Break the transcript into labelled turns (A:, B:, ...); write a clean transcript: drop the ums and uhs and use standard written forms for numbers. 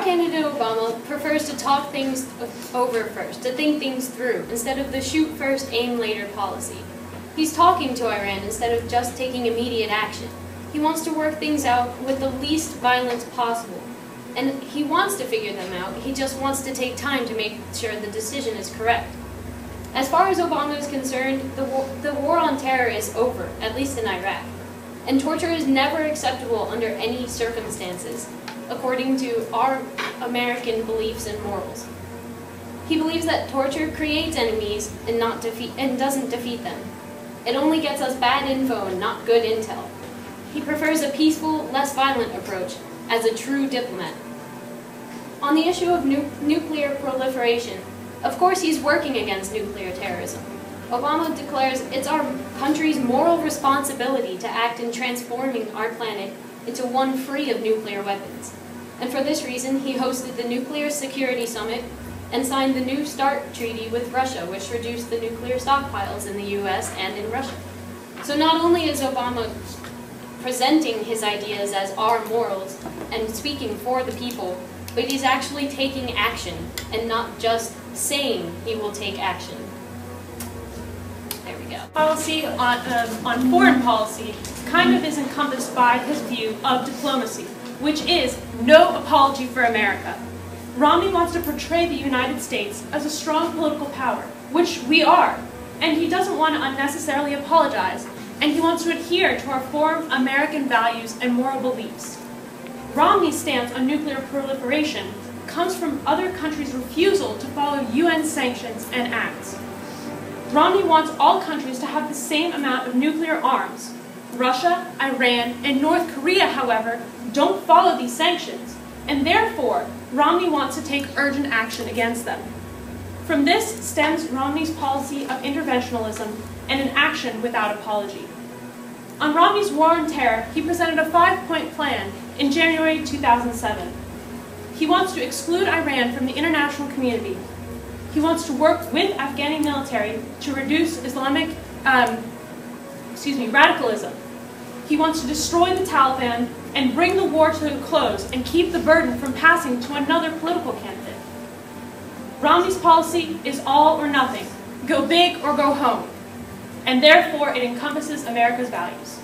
A: candidate Obama prefers to talk things over first, to think things through, instead of the shoot first, aim later policy. He's talking to Iran instead of just taking immediate action. He wants to work things out with the least violence possible. And he wants to figure them out, he just wants to take time to make sure the decision is correct. As far as Obama is concerned, the war on terror is over, at least in Iraq. And torture is never acceptable under any circumstances, according to our American beliefs and morals. He believes that torture creates enemies and doesn't defeat them. It only gets us bad info and not good intel. He prefers a peaceful, less violent approach as a true diplomat. On the issue of nuclear proliferation, of course he's working against nuclear terrorism. Obama declares it's our country's moral responsibility to act in transforming our planet into one free of nuclear weapons. And for this reason, he hosted the Nuclear Security Summit and signed the New START treaty with Russia, which reduced the nuclear stockpiles in the US and in Russia. So not only is Obama presenting his ideas as our morals and speaking for the people, but he's actually taking action and not just saying he will take action. There we go.
B: Policy on foreign policy kind of is encompassed by his view of diplomacy, which is no apology for America. Romney wants to portray the United States as a strong political power, which we are, and he doesn't want to unnecessarily apologize, and he wants to adhere to our foreign American values and moral beliefs. Romney's stance on nuclear proliferation comes from other countries' refusal to follow UN sanctions and acts. Romney wants all countries to have the same amount of nuclear arms. Russia, Iran, and North Korea, however, don't follow these sanctions, and therefore, Romney wants to take urgent action against them. From this stems Romney's policy of interventionism and an action without apology. On Romney's war on terror, he presented a 5-point plan in January 2007. He wants to exclude Iran from the international community. He wants to work with Afghani military to reduce Islamic radicalism. He wants to destroy the Taliban and bring the war to a close and keep the burden from passing to another political candidate. Romney's policy is all or nothing, go big or go home, and therefore it encompasses America's values.